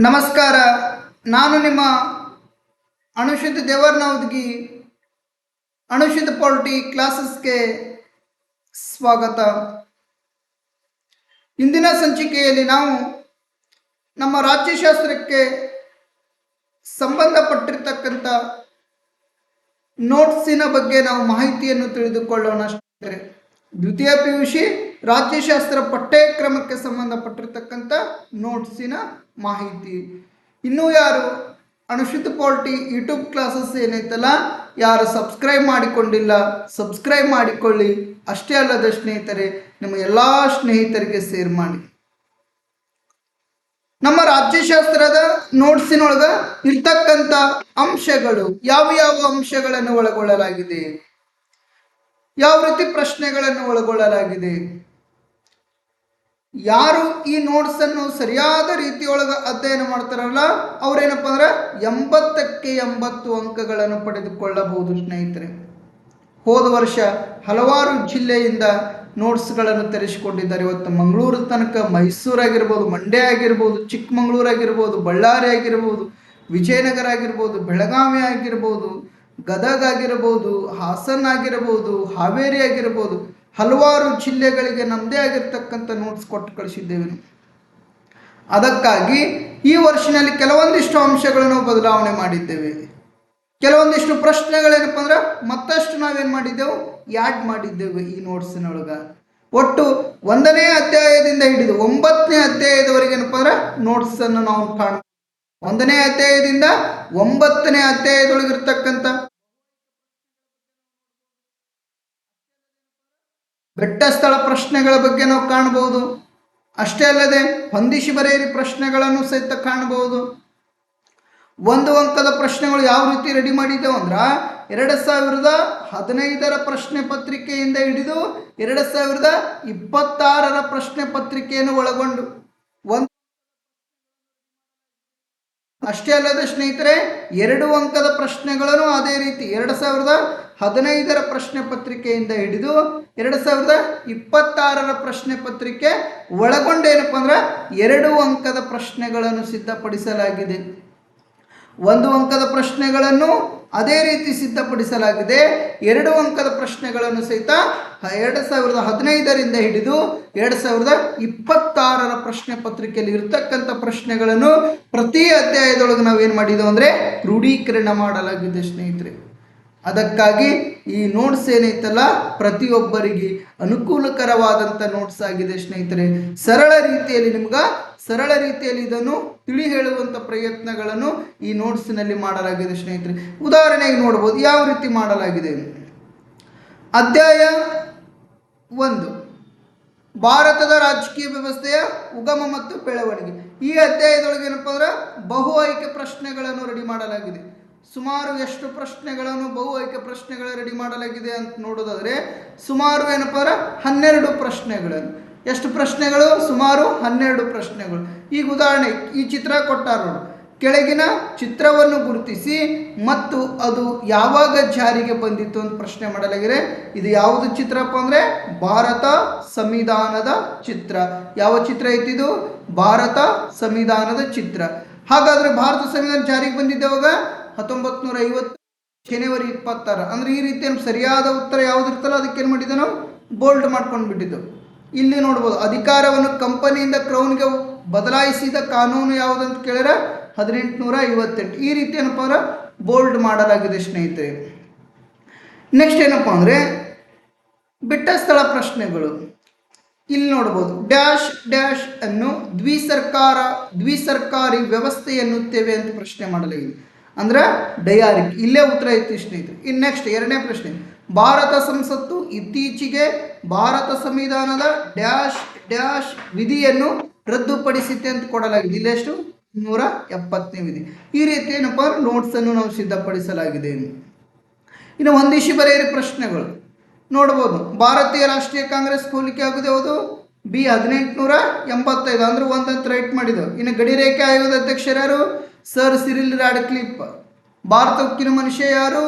ನಮಸ್ಕಾರ. ನಾನು ನಿಮ್ಮ ಅನುಷಿತ್ ದೇವರ್ನವದ್ಗಿ. ಅನುಷಿತ್ ಪಾಲಿಟಿ ಕ್ಲಾಸಸ್ಗೆ ಸ್ವಾಗತ. ಇಂದಿನ ಸಂಚಿಕೆಯಲ್ಲಿ ನಾವು ನಮ್ಮ ರಾಜ್ಯಶಾಸ್ತ್ರಕ್ಕೆ ಸಂಬಂಧಪಟ್ಟಿರ್ತಕ್ಕಂಥ ನೋಟ್ಸಿನ ಬಗ್ಗೆ ನಾವು ಮಾಹಿತಿಯನ್ನು ತಿಳಿದುಕೊಳ್ಳೋಣ. ದ್ವಿತೀಯ PUC ರಾಜ್ಯಶಾಸ್ತ್ರ ಪಠ್ಯಕ್ರಮಕ್ಕೆ ಸಂಬಂಧಪಟ್ಟಿರ್ತಕ್ಕಂಥ ನೋಟ್ಸಿನ ಮಾಹಿತಿ. ಇನ್ನೂ ಯಾರು ಅನುಷಿತ್ ಪಾಲಿಟಿ ಯೂಟ್ಯೂಬ್ ಕ್ಲಾಸಸ್ ಏನೈತಲ್ಲ, ಯಾರು ಸಬ್ಸ್ಕ್ರೈಬ್ ಮಾಡಿಕೊಂಡಿಲ್ಲ ಸಬ್ಸ್ಕ್ರೈಬ್ ಮಾಡಿಕೊಳ್ಳಿ. ಅಷ್ಟೇ ಅಲ್ಲದ ಸ್ನೇಹಿತರೆ, ನಿಮ್ಮ ಎಲ್ಲ ಸ್ನೇಹಿತರಿಗೆ ಶೇರ್ ಮಾಡಿ. ನಮ್ಮ ರಾಜ್ಯಶಾಸ್ತ್ರದ ನೋಟ್ಸಿನೊಳಗ ಇರ್ತಕ್ಕಂಥ ಅಂಶಗಳು ಯಾವ ಅಂಶಗಳನ್ನು ಒಳಗೊಳ್ಳಲಾಗಿದೆ, ಯಾವ ರೀತಿ ಪ್ರಶ್ನೆಗಳನ್ನು ಒಳಗೊಳ್ಳಲಾಗಿದೆ, ಯಾರು ಈ ನೋಟ್ಸ್ ಅನ್ನು ಸರಿಯಾದ ರೀತಿಯೊಳಗೆ ಅಧ್ಯಯನ ಮಾಡ್ತಾರಲ್ಲ ಅವ್ರೇನಪ್ಪ ಅಂದ್ರೆ 80ಕ್ಕೆ 80 ಅಂಕಗಳನ್ನು ಪಡೆದುಕೊಳ್ಳಬಹುದು. ಸ್ನೇಹಿತರೆ, ಹೋದ ವರ್ಷ ಹಲವಾರು ಜಿಲ್ಲೆಯಿಂದ ನೋಟ್ಸ್ಗಳನ್ನು ತರಿಸಿಕೊಂಡಿದ್ದಾರೆ. ಇವತ್ತು ಮಂಗಳೂರು ತನಕ, ಮೈಸೂರು ಆಗಿರ್ಬೋದು, ಮಂಡ್ಯ ಆಗಿರ್ಬೋದು, ಚಿಕ್ಕಮಗಳೂರು ಆಗಿರ್ಬೋದು, ಬಳ್ಳಾರಿ ಆಗಿರ್ಬೋದು, ವಿಜಯನಗರ ಆಗಿರ್ಬೋದು, ಬೆಳಗಾವಿ ಆಗಿರ್ಬೋದು, ಗದಗ ಆಗಿರ್ಬೋದು, ಹಾಸನ ಆಗಿರ್ಬೋದು, ಹಾವೇರಿ ಆಗಿರ್ಬೋದು, ಹಲವಾರು ಜಿಲ್ಲೆಗಳಿಗೆ ನಮ್ಮದೇ ಆಗಿರ್ತಕ್ಕಂಥ ನೋಟ್ಸ್ ಕೊಟ್ಟು ಕಳಿಸಿದ್ದೇವೆ. ಅದಕ್ಕಾಗಿ ಈ ವರ್ಷನಲ್ಲಿ ಕೆಲವೊಂದಿಷ್ಟು ಅಂಶಗಳನ್ನು ಬದಲಾವಣೆ ಮಾಡಿದ್ದೇವೆ. ಕೆಲವೊಂದಿಷ್ಟು ಪ್ರಶ್ನೆಗಳೇನಪ್ಪ ಅಂದ್ರೆ ಮತ್ತಷ್ಟು ನಾವೇನು ಮಾಡಿದ್ದೆವು, ಯಾಡ್ ಮಾಡಿದ್ದೇವೆ ಈ ನೋಟ್ಸಿನೊಳಗ. ಒಟ್ಟು 1ನೇ ಅಧ್ಯಾಯದಿಂದ ಹಿಡಿದು 9ನೇ ಅಧ್ಯಾಯದವರೆಗೆ ಏನಪ್ಪ ಅಂದ್ರೆ ನೋಟ್ಸ್ ಅನ್ನು ನಾವು ಕಾಣ್ತೀವಿ. 1ನೇ ಅಧ್ಯಾಯದಿಂದ 9ನೇ ಅಧ್ಯಾಯದೊಳಗಿರ್ತಕ್ಕಂಥ ಬೆಟ್ಟ ಸ್ಥಳ ಪ್ರಶ್ನೆಗಳ ಬಗ್ಗೆ ನಾವು ಕಾಣಬಹುದು. ಅಷ್ಟೇ ಅಲ್ಲದೆ ಹೊಂದಿಸಿ ಬರೆಯಿರಿ ಪ್ರಶ್ನೆಗಳನ್ನು ಸಹಿತ ಕಾಣಬಹುದು. 1 ಅಂಕದ ಪ್ರಶ್ನೆಗಳು ಯಾವ ರೀತಿ ರೆಡಿ ಮಾಡಿದ್ದೇವೆ ಅಂದ್ರೆ 2015ರ ಪ್ರಶ್ನೆ ಪತ್ರಿಕೆಯಿಂದ ಹಿಡಿದು 2026ರ ಪ್ರಶ್ನೆ ಪತ್ರಿಕೆಯನ್ನು ಒಳಗೊಂಡು ಅಷ್ಟೇ ಅಲ್ಲದೆ ಸ್ನೇಹಿತರೆ 2 ಅಂಕದ ಪ್ರಶ್ನೆಗಳನ್ನು ಅದೇ ರೀತಿ 2015ರ ಪ್ರಶ್ನೆ ಪತ್ರಿಕೆಯಿಂದ ಹಿಡಿದು 2026ರ ಪ್ರಶ್ನೆ ಪತ್ರಿಕೆ ಒಳಗೊಂಡೇನಪ್ಪ ಅಂದ್ರೆ 2 ಅಂಕದ ಪ್ರಶ್ನೆಗಳನ್ನು ಸಿದ್ಧಪಡಿಸಲಾಗಿದೆ. 1 ಅಂಕದ ಪ್ರಶ್ನೆಗಳನ್ನು ಅದೇ ರೀತಿ ಸಿದ್ಧಪಡಿಸಲಾಗಿದೆ. 2 ಅಂಕದ ಪ್ರಶ್ನೆಗಳನ್ನು ಸಹಿತ 2015ರಿಂದ ಹಿಡಿದು 2026ರ ಪ್ರಶ್ನೆ ಪತ್ರಿಕೆಯಲ್ಲಿ ಇರ್ತಕ್ಕಂಥ ಪ್ರಶ್ನೆಗಳನ್ನು ಪ್ರತಿ ಅಧ್ಯಾಯದೊಳಗೆ ನಾವೇನು ಮಾಡಿದ್ದೇವೆ ಅಂದರೆ ಕ್ರೋಢೀಕರಣ ಮಾಡಲಾಗಿದೆ ಸ್ನೇಹಿತರೆ. ಅದಕ್ಕಾಗಿ ಈ ನೋಟ್ಸ್ ಏನೈತಲ್ಲ ಪ್ರತಿಯೊಬ್ಬರಿಗೆ ಅನುಕೂಲಕರವಾದಂಥ ನೋಟ್ಸ್ ಆಗಿದೆ ಸ್ನೇಹಿತರೆ. ಸರಳ ರೀತಿಯಲ್ಲಿ ಇದನ್ನು ತಿಳಿ ಹೇಳುವಂಥ ಪ್ರಯತ್ನಗಳನ್ನು ಈ ನೋಟ್ಸ್ನಲ್ಲಿ ಮಾಡಲಾಗಿದೆ ಸ್ನೇಹಿತರೆ. ಉದಾಹರಣೆಗೆ ನೋಡ್ಬೋದು ಯಾವ ರೀತಿ ಮಾಡಲಾಗಿದೆ. ಅಧ್ಯಾಯ 1 ಭಾರತದ ರಾಜಕೀಯ ವ್ಯವಸ್ಥೆಯ ಉಗಮ ಮತ್ತು ಬೆಳವಣಿಗೆ. ಈ ಅಧ್ಯಾಯದೊಳಗೆ ಏನಪ್ಪ ಅಂದ್ರೆ ಬಹು ಆಯ್ಕೆ ಪ್ರಶ್ನೆಗಳನ್ನು ರೆಡಿ ಮಾಡಲಾಗಿದೆ. ಸುಮಾರು ಎಷ್ಟು ಪ್ರಶ್ನೆಗಳನ್ನು ಬಹು ಆಯ್ಕೆ ಪ್ರಶ್ನೆಗಳು ರೆಡಿ ಮಾಡಲಾಗಿದೆ ಅಂತ ನೋಡೋದಾದ್ರೆ ಸುಮಾರು ಏನಪ್ಪ ಅಂದ್ರೆ 12 ಪ್ರಶ್ನೆಗಳನ್ನು. ಎಷ್ಟು ಪ್ರಶ್ನೆಗಳು? ಸುಮಾರು 12 ಪ್ರಶ್ನೆಗಳು. ಈಗ ಉದಾಹರಣೆ ಈ ಚಿತ್ರ ಕೊಟ್ಟಾರ ನೋಡಿ, ಕೆಳಗಿನ ಚಿತ್ರವನ್ನು ಗುರುತಿಸಿ ಮತ್ತು ಅದು ಯಾವಾಗ ಜಾರಿಗೆ ಬಂದಿತ್ತು ಅಂತ ಪ್ರಶ್ನೆ ಮಾಡಲಾಗಿದೆ. ಇದು ಯಾವುದು ಚಿತ್ರಪ್ಪ ಅಂದರೆ ಭಾರತ ಸಂವಿಧಾನದ ಚಿತ್ರ. ಯಾವ ಚಿತ್ರ ಐತಿದು? ಭಾರತ ಸಂವಿಧಾನದ ಚಿತ್ರ. ಹಾಗಾದರೆ ಭಾರತ ಸಂವಿಧಾನ ಜಾರಿಗೆ ಬಂದಿದ್ದೆವಾಗ 1950 ಜನವರಿ 26. ಅಂದರೆ ಈ ರೀತಿ ಸರಿಯಾದ ಉತ್ತರ ಯಾವುದಿರ್ತಲ್ಲ ಅದಕ್ಕೆ ಏನು ಮಾಡಿದ್ದೆ ನಾವು ಬೋಲ್ಡ್ ಮಾಡ್ಕೊಂಡು ಬಿಟ್ಟಿದ್ದು. ಇಲ್ಲಿ ನೋಡ್ಬೋದು ಅಧಿಕಾರವನ್ನು ಕಂಪನಿಯಿಂದ ಕ್ರೌನ್ಗೆ ಬದಲಾಯಿಸಿದ ಕಾನೂನು ಯಾವುದಂತ ಕೇಳಿದ್ರೆ 1858. ಈ ರೀತಿ ಏನಪ್ಪ ಅಂದ್ರೆ ಬೋಲ್ಡ್ ಮಾಡಲಾಗಿದೆ ಸ್ನೇಹಿತರೆ. ನೆಕ್ಸ್ಟ್ ಏನಪ್ಪ ಅಂದರೆ ಬಿಟ್ಟ ಸ್ಥಳ ಪ್ರಶ್ನೆಗಳು. ಇಲ್ಲಿ ನೋಡ್ಬೋದು ಡ್ಯಾಶ್ ಡ್ಯಾಶ್ ಅನ್ನು ದ್ವಿಸರ್ಕಾರಿ ವ್ಯವಸ್ಥೆ ಎನ್ನುತ್ತೇವೆ ಅಂತ ಪ್ರಶ್ನೆ ಮಾಡಲಾಗಿದೆ. ಅಂದ್ರೆ ಡಯಾರಿಕ್. ಇಲ್ಲೇ ಉತ್ತರ ಐತಿ ಸ್ನೇಹಿತರೆ. ಇನ್ನು ನೆಕ್ಸ್ಟ್ 2ನೇ ಪ್ರಶ್ನೆ, ಭಾರತ ಸಂಸತ್ತು ಇತ್ತೀಚೆಗೆ ಭಾರತ ಸಂವಿಧಾನದ ಡ್ಯಾಶ್ ಡ್ಯಾಶ್ ವಿಧಿಯನ್ನು ರದ್ದುಪಡಿಸಿತೆ ಅಂತ ಕೊಡಲಾಗಿದೆ. ಇಲ್ಲೆಷ್ಟು? 170ನೇ ವಿಧಿ. ಈ ರೀತಿ ಏನಪ್ಪ ನೋಟ್ಸ್ ಅನ್ನು ನಾವು ಸಿದ್ಧಪಡಿಸಲಾಗಿದೆ. ಇನ್ನು ಹೊಂದಿಸಿ ಬರೆಯಿರಿ ಪ್ರಶ್ನೆಗಳು ನೋಡ್ಬೋದು. ಭಾರತೀಯ ರಾಷ್ಟ್ರೀಯ ಕಾಂಗ್ರೆಸ್ ಹೋಲಿಕೆ ಆಗುವುದು ಯಾವುದು? B 1885. ಅಂದ್ರೆ ಒಂದಂತ ರೈಟ್ ಮಾಡಿದೆವು. ಇನ್ನು ಗಡಿರೇಖೆ ಆಯೋಗದ ಅಧ್ಯಕ್ಷರು ಯಾರು? Sir Cyril ರಾಡ್ಕ್ಲಿಫ್. ಭಾರತ ಉಕ್ಕಿನ ಮನುಷ್ಯ ಯಾರು?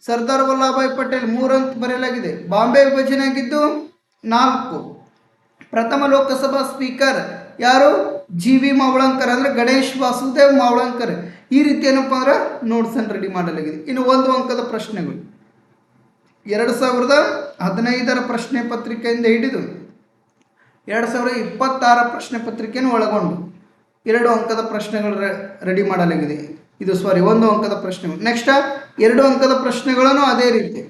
ಸರ್ದಾರ್ ವಲ್ಲಭಭಾಯ್ ಪಟೇಲ್. 3 ಅಂತ ಬರೆಯಲಾಗಿದೆ. ಬಾಂಬೆ ವಿಭಜನೆ ಆಗಿದ್ದು 4. ಪ್ರಥಮ ಲೋಕಸಭಾ ಸ್ಪೀಕರ್ ಯಾರು GV ಮಾವಳಂಕರ್ ಅಂದರೆ ಗಣೇಶ್ ವಾಸುದೇವ್ ಮಾವಳಂಕರ್. ಈ ರೀತಿ ಏನಪ್ಪ ಅಂದ್ರೆ ನೋಟ್ಸನ್ನು ರೆಡಿ ಮಾಡಲಾಗಿದೆ. ಇನ್ನು 1 ಅಂಕದ ಪ್ರಶ್ನೆಗಳು 2015 ಪ್ರಶ್ನೆ ಪತ್ರಿಕೆಯಿಂದ ಹಿಡಿದು 2026 ಪ್ರಶ್ನೆ ಪತ್ರಿಕೆಯನ್ನು ಒಳಗೊಂಡು 2 ಅಂಕದ ಪ್ರಶ್ನೆಗಳು ರೆಡಿ ಮಾಡಲಾಗಿದೆ. ಇದು 1 ಅಂಕದ ಪ್ರಶ್ನೆಗಳು. ನೆಕ್ಸ್ಟ್ 2 ಅಂಕದ ಪ್ರಶ್ನೆಗಳನ್ನು ಅದೇ ರೀತಿ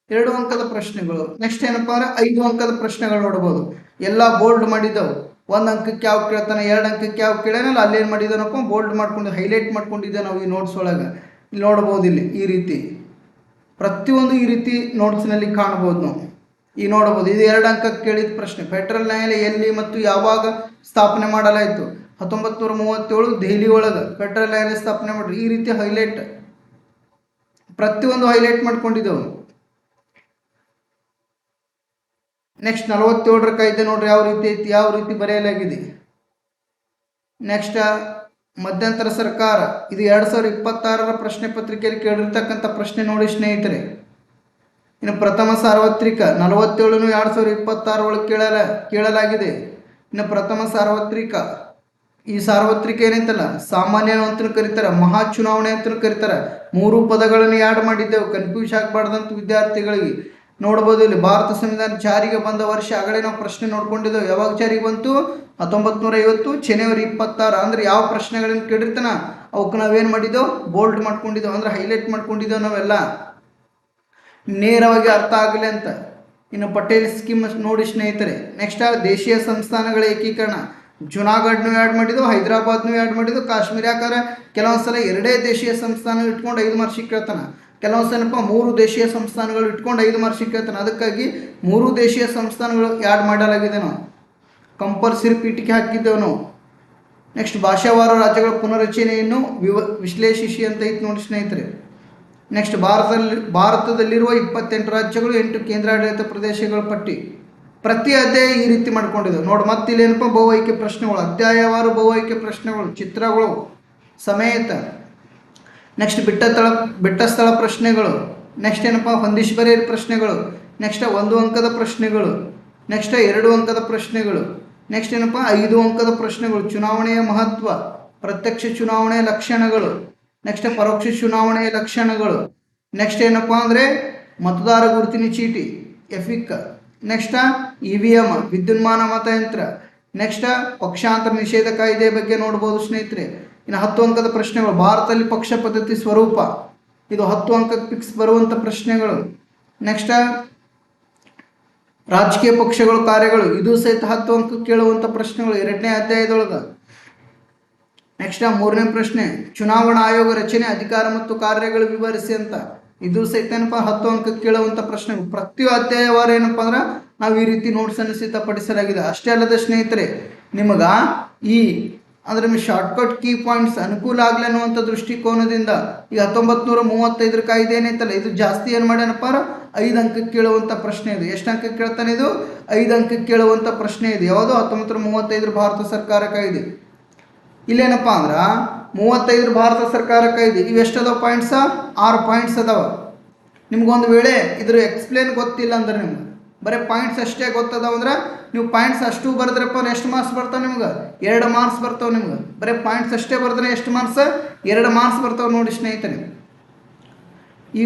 2 ಅಂಕದ ಪ್ರಶ್ನೆಗಳು. ನೆಕ್ಸ್ಟ್ ಏನಪ್ಪ ಅಂದ್ರೆ 5 ಅಂಕದ ಪ್ರಶ್ನೆಗಳು ನೋಡ್ಬೋದು. ಎಲ್ಲ ಬೋಲ್ಡ್ ಮಾಡಿದ್ದವು. 1 ಅಂಕಕ್ಕೆ ಯಾವ ಕೇಳ್ತಾನೆ, 2 ಅಂಕಕ್ಕೆ ಯಾವ ಕೇಳೋನಲ್ಲ, ಅಲ್ಲೇನು ಮಾಡಿದ್ದಾನಪ್ಪ ಬೋಲ್ಡ್ ಮಾಡ್ಕೊಂಡು ಹೈಲೈಟ್ ಮಾಡ್ಕೊಂಡಿದ್ದೆ ನಾವು ಈ ನೋಟ್ಸ್ ಒಳಗೆ. ಇಲ್ಲಿ ನೋಡ್ಬೋದು, ಇಲ್ಲಿ ಈ ರೀತಿ ಪ್ರತಿಯೊಂದು ಈ ರೀತಿ ನೋಟ್ಸ್ನಲ್ಲಿ ಕಾಣ್ಬೋದು ನಾವು. ಈ ನೋಡ್ಬೋದು, ಇದು 2 ಅಂಕಕ್ಕೆ ಕೇಳಿದ ಪ್ರಶ್ನೆ. ಫೆಡರಲ್ ನ್ಯಾಯಾಲಯ ಎಲ್ಲಿ ಮತ್ತು ಯಾವಾಗ ಸ್ಥಾಪನೆ ಮಾಡಲಾಯಿತು? 1937 ದೆಹಲಿ ಒಳಗೆ ಫೆಡರಲ್ ನ್ಯಾಯಾಲಯ ಸ್ಥಾಪನೆ ಮಾಡ್ರಿ. ಈ ರೀತಿ ಹೈಲೈಟ್ ಪ್ರತಿಯೊಂದು ಹೈಲೈಟ್ ಮಾಡ್ಕೊಂಡಿದ್ದೆವು. ನೆಕ್ಸ್ಟ್ 47 ಕಾಯ್ದೆ ನೋಡ್ರಿ ಯಾವ ರೀತಿ ಐತಿ, ಯಾವ ರೀತಿ ಬರೆಯಲಾಗಿದೆ. ನೆಕ್ಸ್ಟ್ ಮಧ್ಯಂತರ ಸರ್ಕಾರ, ಇದು 2026 ಪ್ರಶ್ನೆ ಪತ್ರಿಕೆಯಲ್ಲಿ ಕೇಳಿರ್ತಕ್ಕಂಥ ಪ್ರಶ್ನೆ ನೋಡಿ ಸ್ನೇಹಿತರೆ. ಇನ್ನು ಪ್ರಥಮ ಸಾರ್ವತ್ರಿಕ 47 2026 ಒಳಗೆ ಕೇಳಲಾಗಿದೆ. ಇನ್ನು ಪ್ರಥಮ ಸಾರ್ವತ್ರಿಕ, ಈ ಸಾರ್ವತ್ರಿಕ ಏನೈತಲ್ಲ ಸಾಮಾನ್ಯ ಅಂತಲೂ ಕರೀತಾರೆ, ಮಹಾ ಚುನಾವಣೆ ಅಂತಲೂ ಕರೀತಾರೆ. 3 ಪದಗಳನ್ನು ಆ್ಯಡ್ ಮಾಡಿದ್ದೆವು, ಕನ್ಫ್ಯೂಸ್ ಆಗಬಾರ್ದಂತ ವಿದ್ಯಾರ್ಥಿಗಳಿಗೆ. ನೋಡ್ಬೋದು ಇಲ್ಲಿ ಭಾರತ ಸಂವಿಧಾನ ಜಾರಿಗೆ ಬಂದ ವರ್ಷ ಆಗಲೇ ನಾವು ಪ್ರಶ್ನೆ ನೋಡ್ಕೊಂಡಿದ್ದೆವು. ಯಾವಾಗ ಜಾರಿಗೆ ಬಂತು? 1950 ಜನವರಿ 26. ಅಂದರೆ ಯಾವ ಪ್ರಶ್ನೆಗಳನ್ನು ಕೇಳಿರ್ತಾನ ಅವಕ್ಕೆ ನಾವೇನು ಮಾಡಿದ್ದೆವು, ಬೋಲ್ಡ್ ಮಾಡ್ಕೊಂಡಿದ್ದೆವು, ಅಂದರೆ ಹೈಲೈಟ್ ಮಾಡ್ಕೊಂಡಿದ್ದೆವು ನಾವೆಲ್ಲ ನೇರವಾಗಿ ಅರ್ಥ ಆಗಲಿ ಅಂತ. ಇನ್ನು ಪಟೇಲ್ ಸ್ಕೀಮ್ ನೋಡಿ ಸ್ನೇಹಿತರೆ. ನೆಕ್ಸ್ಟ್ ದೇಶೀಯ ಸಂಸ್ಥಾನಗಳ ಏಕೀಕರಣ, ಜುನಾಗಢ್ನು ಆ್ಯಡ್ ಮಾಡಿದ್ದು, ಹೈದರಾಬಾದ್ನು ಆ್ಯಡ್ ಮಾಡಿದ್ದು. ಕಾಶ್ಮೀರ ಯಾಕಂದ್ರೆ ಕೆಲವೊಂದು ಸಲ 2 ದೇಶೀಯ ಸಂಸ್ಥಾನ ಇಟ್ಕೊಂಡು 5 ಮಾರ್ಕ್ಸಿಗೆ ಕೇಳ್ತಾನೆ, ಕೆಲವೊಂದು ಸಲಪ್ಪ 3 ದೇಶೀಯ ಸಂಸ್ಥಾನಗಳು ಇಟ್ಕೊಂಡು 5 ಮಾರ್ಕ್ಸಿಗೆ ಕೇಳ್ತಾನೆ. ಅದಕ್ಕಾಗಿ 3 ದೇಶೀಯ ಸಂಸ್ಥಾನಗಳು ಆ್ಯಡ್ ಮಾಡಲಾಗಿದೆ, ನಾವು ಕಂಪಲ್ಸರಿ ಪೀಠಿಕೆ ಹಾಕಿದ್ದೆವು ನಾವು. ನೆಕ್ಸ್ಟ್ ಭಾಷಾವಾರು ರಾಜ್ಯಗಳ ಪುನರಚನೆಯನ್ನು ವಿಶ್ಲೇಷಿಸಿ ಅಂತ ಐತೆ ನೋಡಿ ಸ್ನೇಹಿತರೆ. ನೆಕ್ಸ್ಟ್ ಭಾರತದಲ್ಲಿರುವ 28 ರಾಜ್ಯಗಳು 8 ಕೇಂದ್ರಾಡಳಿತ ಪ್ರದೇಶಗಳ ಪಟ್ಟಿ. ಪ್ರತಿ ಅಧ್ಯಾಯ ಈ ರೀತಿ ಮಾಡ್ಕೊಂಡಿದ್ದೆವು ನೋಡಿ. ಮತ್ತೆ ಇಲ್ಲೇನಪ್ಪ ಬಹು ಆಯ್ಕೆ ಪ್ರಶ್ನೆಗಳು, ಅಧ್ಯಾಯವಾರು ಬಹು ಆಯ್ಕೆ ಪ್ರಶ್ನೆಗಳು ಚಿತ್ರಗಳು ಸಮೇತ. ನೆಕ್ಸ್ಟ್ ಬಿಟ್ಟ ಸ್ಥಳ ಪ್ರಶ್ನೆಗಳು. ನೆಕ್ಸ್ಟ್ ಏನಪ್ಪ ಹೊಂದಿಸಿ ಬರೆಯಿರಿ ಪ್ರಶ್ನೆಗಳು. ನೆಕ್ಸ್ಟ್ 1 ಅಂಕದ ಪ್ರಶ್ನೆಗಳು. ನೆಕ್ಸ್ಟ್ 2 ಅಂಕದ ಪ್ರಶ್ನೆಗಳು. ನೆಕ್ಸ್ಟ್ ಏನಪ್ಪ 5 ಅಂಕದ ಪ್ರಶ್ನೆಗಳು. ಚುನಾವಣೆಯ ಮಹತ್ವ, ಪ್ರತ್ಯಕ್ಷ ಚುನಾವಣೆಯ ಲಕ್ಷಣಗಳು, ನೆಕ್ಸ್ಟ್ ಪರೋಕ್ಷ ಚುನಾವಣೆಯ ಲಕ್ಷಣಗಳು. ನೆಕ್ಸ್ಟ್ ಏನಪ್ಪ ಅಂದರೆ ಮತದಾರ ಗುರುತಿನ ಚೀಟಿ ಎಫಿಕ್. ನೆಕ್ಸ್ಟ್ EVM ವಿದ್ಯುನ್ಮಾನ ಮತಯಂತ್ರ. ನೆಕ್ಸ್ಟ್ ಪಕ್ಷಾಂತರ ನಿಷೇಧ ಕಾಯ್ದೆ ಬಗ್ಗೆ ನೋಡ್ಬೋದು ಸ್ನೇಹಿತರೆ. ಇನ್ನು 10 ಅಂಕದ ಪ್ರಶ್ನೆಗಳು. ಭಾರತದಲ್ಲಿ ಪಕ್ಷ ಪದ್ಧತಿ ಸ್ವರೂಪ, ಇದು 10 ಅಂಕಕ್ಕೆ ಫಿಕ್ಸ್ ಬರುವಂಥ ಪ್ರಶ್ನೆಗಳು. ನೆಕ್ಸ್ಟ್ ರಾಜಕೀಯ ಪಕ್ಷಗಳು ಕಾರ್ಯಗಳು, ಇದು ಸಹಿತ 10 ಅಂಕಕ್ಕೆ ಕೇಳುವಂಥ ಪ್ರಶ್ನೆಗಳು 2ನೇ ಅಧ್ಯಾಯದೊಳಗೆ. ನೆಕ್ಸ್ಟ್ 3ನೇ ಪ್ರಶ್ನೆ, ಚುನಾವಣಾ ಆಯೋಗ ರಚನೆ, ಅಧಿಕಾರ ಮತ್ತು ಕಾರ್ಯಗಳು ವಿವರಿಸಿ ಅಂತ. ಇದು ಸಹಿತ ಏನಪ್ಪ 10 ಅಂಕಕ್ಕೆ ಕೇಳುವಂಥ ಪ್ರಶ್ನೆಗಳು. ಪ್ರತಿ ಅಧ್ಯಾಯವಾರ ಏನಪ್ಪ ಅಂದ್ರೆ ನಾವು ಈ ರೀತಿ ನೋಟ್ಸನ್ನು ಸಿದ್ಧಪಡಿಸಲಾಗಿದೆ. ಅಷ್ಟೇ ಅಲ್ಲದೆ ಸ್ನೇಹಿತರೆ, ನಿಮಗೆ ಈ ಅಂದರೆ ನಿಮಗೆ ಶಾರ್ಟ್ಕಟ್ ಕೀ ಪಾಯಿಂಟ್ಸ್ ಅನುಕೂಲ ಆಗಲಿ ಅನ್ನುವಂಥ ದೃಷ್ಟಿಕೋನದಿಂದ ಈ 1935 ಕಾಯ್ದೆ ಏನೈತಲ್ಲ, ಇದು ಜಾಸ್ತಿ ಏನು ಮಾಡ್ಯಾನಪ್ಪ 5 ಅಂಕಕ್ಕೆ ಕೇಳುವಂಥ ಪ್ರಶ್ನೆ ಇದೆ. ಎಷ್ಟು ಅಂಕಕ್ಕೆ ಕೇಳ್ತಾನೆ ಇದು? 5 ಅಂಕಕ್ಕೆ ಕೇಳುವಂಥ ಪ್ರಶ್ನೆ ಇದೆ. ಯಾವುದು? 1935 ಭಾರತ ಸರ್ಕಾರ ಕಾಯ್ದೆ. ಇಲ್ಲೇನಪ್ಪ ಅಂದ್ರೆ 35 ಭಾರತ ಸರ್ಕಾರ ಕಾಯ್ದೆ. ಇವೆಷ್ಟದಾವ ಪಾಯಿಂಟ್ಸ? 6 ಪಾಯಿಂಟ್ಸ್ ಅದಾವ. ನಿಮ್ಗೊಂದು ವೇಳೆ ಇದ್ರ ಎಕ್ಸ್ಪ್ಲೇನ್ ಗೊತ್ತಿಲ್ಲ ಅಂದ್ರೆ ನಿಮ್ಗೆ ಬರೀ ಪಾಯಿಂಟ್ಸ್ ಅಷ್ಟೇ ಗೊತ್ತದಾವ ಅಂದ್ರೆ ನೀವು ಪಾಯಿಂಟ್ಸ್ ಅಷ್ಟು ಬರೆದ್ರಪ್ಪ ಎಷ್ಟು ಮಾರ್ಕ್ಸ್ ಬರ್ತಾವೆ ನಿಮ್ಗೆ? 2 ಮಾರ್ಕ್ಸ್ ಬರ್ತಾವೆ ನಿಮ್ಗೆ. ಬರೀ ಪಾಯಿಂಟ್ಸ್ ಅಷ್ಟೇ ಬರೆದ್ರೆ ಎಷ್ಟು ಮಾರ್ಕ್ಸ್? 2 ಮಾರ್ಕ್ಸ್ ಬರ್ತಾವೆ ನೋಡಿ ಸ್ನೇಹಿತರೆ. ಈ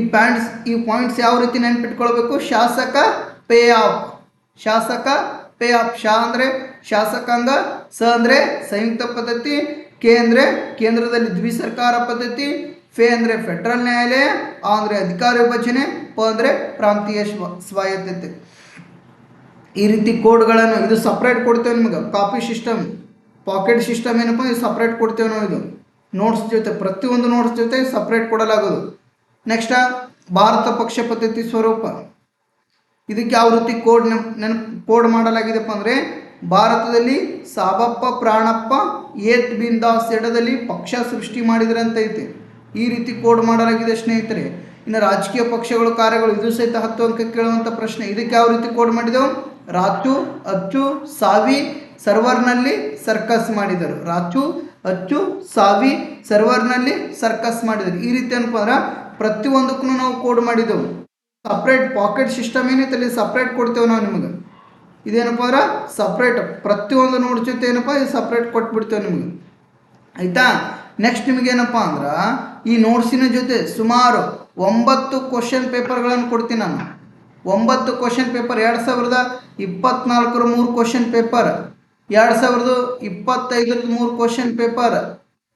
ಪಾಯಿಂಟ್ಸ್ ಯಾವ ರೀತಿ ನೆನ್ಪಿಟ್ಕೊಳ್ಬೇಕು? ಶಾಸಕ ಪೇ ಆಫ್, ಶಾಸಕ ಪೇ ಆಫ್. ಶಾ ಅಂದರೆ ಶಾಸಕಾಂಗ, ಸ ಅಂದರೆ ಸಂಯುಕ್ತ ಪದ್ಧತಿ, ಕೆ ಅಂದರೆ ಕೇಂದ್ರದಲ್ಲಿ ದ್ವಿಸರ್ಕಾರ ಪದ್ಧತಿ, ಫೆ ಅಂದರೆ ಫೆಡರಲ್ ನ್ಯಾಯಾಲಯ, ಆ ಅಂದರೆ ಅಧಿಕಾರ ವಿಭಜನೆ, ಪ ಅಂದರೆ ಪ್ರಾಂತೀಯ ಸ್ವಾಯತ್ತತೆ. ಈ ರೀತಿ ಕೋಡ್ಗಳನ್ನು ಇದು ಸಪ್ರೇಟ್ ಕೊಡ್ತೇವೆ ನಿಮಗೆ. ಕಾಪಿ ಸಿಸ್ಟಮ್, ಪಾಕೆಟ್ ಸಿಸ್ಟಮ್ ಏನಪ್ಪ ಇದು ಸಪ್ರೇಟ್ ಕೊಡ್ತೇವೆ ನಾವು. ಇದು ನೋಟ್ಸ್ ಜೊತೆ, ಪ್ರತಿಯೊಂದು ನೋಟ್ಸ್ ಜೊತೆ ಸಪ್ರೇಟ್ ಕೊಡಲಾಗೋದು. ನೆಕ್ಸ್ಟ್ ಭಾರತ ಪಕ್ಷ ಪದ್ಧತಿ ಸ್ವರೂಪ, ಇದಕ್ಕೆ ಯಾವ ರೀತಿ ಕೋಡ್ ಮಾಡಲಾಗಿದೆಪ್ಪ ಅಂದರೆ ಭಾರತದಲ್ಲಿ ಸಾಬಪ್ಪ ಪ್ರಾಣಪ್ಪ ಏತ್ ಬಿಂದಾಸ್ ಎಡದಲ್ಲಿ ಪಕ್ಷ ಸೃಷ್ಟಿ ಮಾಡಿದ್ರಂತ ಐತೆ. ಈ ರೀತಿ ಕೋಡ್ ಮಾಡಲಾಗಿದೆ ಸ್ನೇಹಿತರೆ. ಇನ್ನು ರಾಜಕೀಯ ಪಕ್ಷಗಳು ಕಾರ್ಯಗಳು, ಇದು ಸಹಿತ 10 ಅಂಕಕ್ಕೆ ಕೇಳುವಂಥ ಪ್ರಶ್ನೆ. ಇದಕ್ಕೆ ಯಾವ ರೀತಿ ಕೋಡ್ ಮಾಡಿದೆವು? ರಾಚು, ಅಚ್ಚು, ಸಾವಿ, ಸರ್ವರ್ನಲ್ಲಿ ಸರ್ಕಸ್ ಮಾಡಿದರು. ರಾಚು, ಅಚ್ಚು, ಸಾವಿ, ಸರ್ವರ್ನಲ್ಲಿ ಸರ್ಕಸ್ ಮಾಡಿದರು. ಈ ರೀತಿ ಏನಪ್ಪ ಅಂದ್ರೆ ಪ್ರತಿಯೊಂದಕ್ಕೂ ನಾವು ಕೋಡ್ ಮಾಡಿದೆವು. ಸಪ್ರೇಟ್ ಪಾಕೆಟ್ ಸಿಸ್ಟಮ್ ಏನೈತಲ್ಲಿ ಸಪ್ರೇಟ್ ಕೊಡ್ತೇವೆ ನಾವು ನಿಮಗೆ. ಇದೇನಪ್ಪ ಅಂದ್ರೆ ಸಪ್ರೇಟ್, ಪ್ರತಿಯೊಂದು ನೋಡ್ ಜೊತೆ ಏನಪ್ಪ ಇದು ಸಪ್ರೇಟ್ ಕೊಟ್ಬಿಡ್ತೇವೆ ನಿಮಗೆ. ಆಯಿತಾ. ನೆಕ್ಸ್ಟ್ ನಿಮಗೇನಪ್ಪ ಅಂದ್ರೆ ಈ ನೋಟ್ಸಿನ ಜೊತೆ ಸುಮಾರು 9 ಕ್ವಶನ್ ಪೇಪರ್ಗಳನ್ನು ಕೊಡ್ತೀನಿ ನಾನು. 9 question paper, 2024 3 question paper, 2025 3 question paper,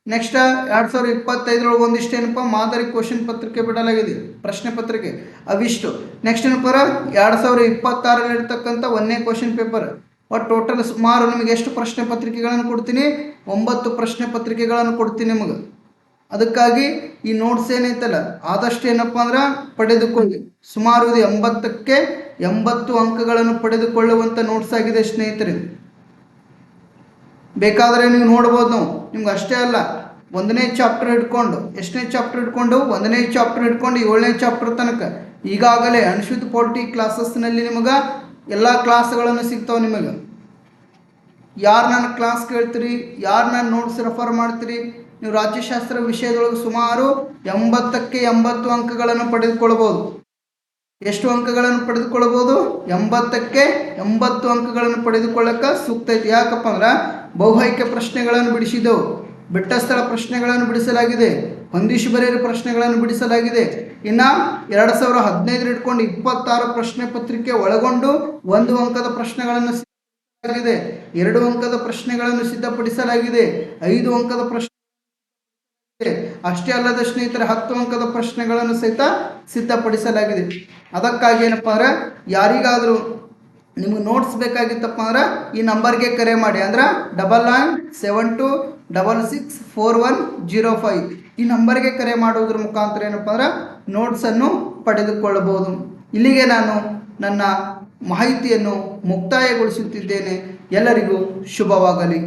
next 2025 ಒಂದಿಷ್ಟು ಏನಪ್ಪ ಮಾದರಿ ಕ್ವಶನ್ ಪತ್ರಿಕೆ ಬಿಡಲಾಗಿದೆ, ಪ್ರಶ್ನೆ ಪತ್ರಿಕೆ ಅವಿಷ್ಟು. ನೆಕ್ಸ್ಟ್ ಏನಪ್ಪ 2026 ಇರ್ತಕ್ಕಂಥ 1ನೇ ಕ್ವಶನ್ ಪೇಪರ್. ಒಟ್ಟು ಟೋಟಲ್ ಸುಮಾರು ನಿಮಗೆ ಎಷ್ಟು ಪ್ರಶ್ನೆ ಪತ್ರಿಕೆಗಳನ್ನು ಕೊಡ್ತೀನಿ? 9 ಪ್ರಶ್ನೆ ಪತ್ರಿಕೆಗಳನ್ನು ಕೊಡ್ತೀನಿ ನಿಮಗೆ. ಅದಕ್ಕಾಗಿ ಈ ನೋಟ್ಸ್ ಏನೈತಲ್ಲ ಆದಷ್ಟು ಏನಪ್ಪ ಅಂದ್ರೆ ಪಡೆದುಕೊಳ್ಳಿ. ಸುಮಾರು ಇದು 80ಕ್ಕೆ 80 ಅಂಕಗಳನ್ನು ಪಡೆದುಕೊಳ್ಳುವಂಥ ನೋಟ್ಸ್ ಆಗಿದೆ ಸ್ನೇಹಿತರೆ. ಬೇಕಾದರೆ ನೀವು ನೋಡ್ಬೋದು. ನಾವು ನಿಮ್ಗೆ ಅಷ್ಟೇ ಅಲ್ಲ, 1ನೇ ಚಾಪ್ಟರ್ ಹಿಡ್ಕೊಂಡು, ಎಷ್ಟನೇ ಚಾಪ್ಟರ್ ಹಿಡ್ಕೊಂಡು 1ನೇ ಚಾಪ್ಟರ್ ಹಿಡ್ಕೊಂಡು 7ನೇ ಚಾಪ್ಟರ್ ತನಕ ಈಗಾಗಲೇ ಅನ್ಶುದ್ಧ ಪಾಲಿಟಿ ಕ್ಲಾಸಸ್ನಲ್ಲಿ ನಿಮಗೆ ಎಲ್ಲ ಕ್ಲಾಸ್ಗಳನ್ನು ಸಿಗ್ತಾವೆ. ನಿಮಗೆ ಯಾರು ನನ್ನ ಕ್ಲಾಸ್ ಕೇಳ್ತೀರಿ, ಯಾರು ನಾನು ನೋಟ್ಸ್ ರೆಫರ್ ಮಾಡ್ತೀರಿ, ನೀವು ರಾಜ್ಯಶಾಸ್ತ್ರ ವಿಷಯದೊಳಗೆ ಸುಮಾರು 80ಕ್ಕೆ 80 ಅಂಕಗಳನ್ನು ಪಡೆದುಕೊಳ್ಬೋದು. ಎಷ್ಟು ಅಂಕಗಳನ್ನು ಪಡೆದುಕೊಳ್ಳಬಹುದು? 80ಕ್ಕೆ 80 ಅಂಕಗಳನ್ನು ಪಡೆದುಕೊಳ್ಳಕ್ಕೆ ಸೂಕ್ತ ಐತಿ. ಯಾಕಪ್ಪ ಅಂದ್ರೆ ಬಹುಆಯ್ಕೆ ಪ್ರಶ್ನೆಗಳನ್ನು ಬಿಡಿಸಿದೆವು, ಬೆಟ್ಟ ಸ್ಥಳ ಪ್ರಶ್ನೆಗಳನ್ನು ಬಿಡಿಸಲಾಗಿದೆ, ಹೊಂದಿಸಿ ಬರೆಯಲು ಪ್ರಶ್ನೆಗಳನ್ನು ಬಿಡಿಸಲಾಗಿದೆ. ಇನ್ನು 2015 ಇಟ್ಕೊಂಡು 26 ಪ್ರಶ್ನೆ ಪತ್ರಿಕೆ ಒಳಗೊಂಡು 1 ಅಂಕದ ಪ್ರಶ್ನೆಗಳನ್ನು ಸಿದ್ಧಪಡಿಸಲಾಗಿದೆ, 2 ಅಂಕದ ಪ್ರಶ್ನೆಗಳನ್ನು ಸಿದ್ಧಪಡಿಸಲಾಗಿದೆ, 5 ಅಂಕದ ಪ್ರಶ್ನೆ ಅಷ್ಟೇ ಅಲ್ಲದ ಸ್ನೇಹಿತರೆ 10 ಅಂಕದ ಪ್ರಶ್ನೆಗಳನ್ನು ಸಹಿತ ಸಿದ್ಧಪಡಿಸಲಾಗಿದೆ. ಅದಕ್ಕಾಗಿ ಏನಪ್ಪ ಅಂದ್ರೆ ಯಾರಿಗಾದರೂ ನಿಮ್ಗೆ ನೋಟ್ಸ್ ಬೇಕಾಗಿತ್ತಪ್ಪ ಅಂದ್ರೆ ಈ ನಂಬರ್ಗೆ ಕರೆ ಮಾಡಿ. ಅಂದ್ರೆ 9966641005 ಈ ನಂಬರ್ಗೆ ಕರೆ ಮಾಡೋದ್ರ ಮುಖಾಂತರ ಏನಪ್ಪ ಅಂದ್ರೆ ನೋಟ್ಸನ್ನು ಪಡೆದುಕೊಳ್ಳಬಹುದು. ಇಲ್ಲಿಗೆ ನಾನು ನನ್ನ ಮಾಹಿತಿಯನ್ನು ಮುಕ್ತಾಯಗೊಳಿಸುತ್ತಿದ್ದೇನೆ. ಎಲ್ಲರಿಗೂ ಶುಭವಾಗಲಿ.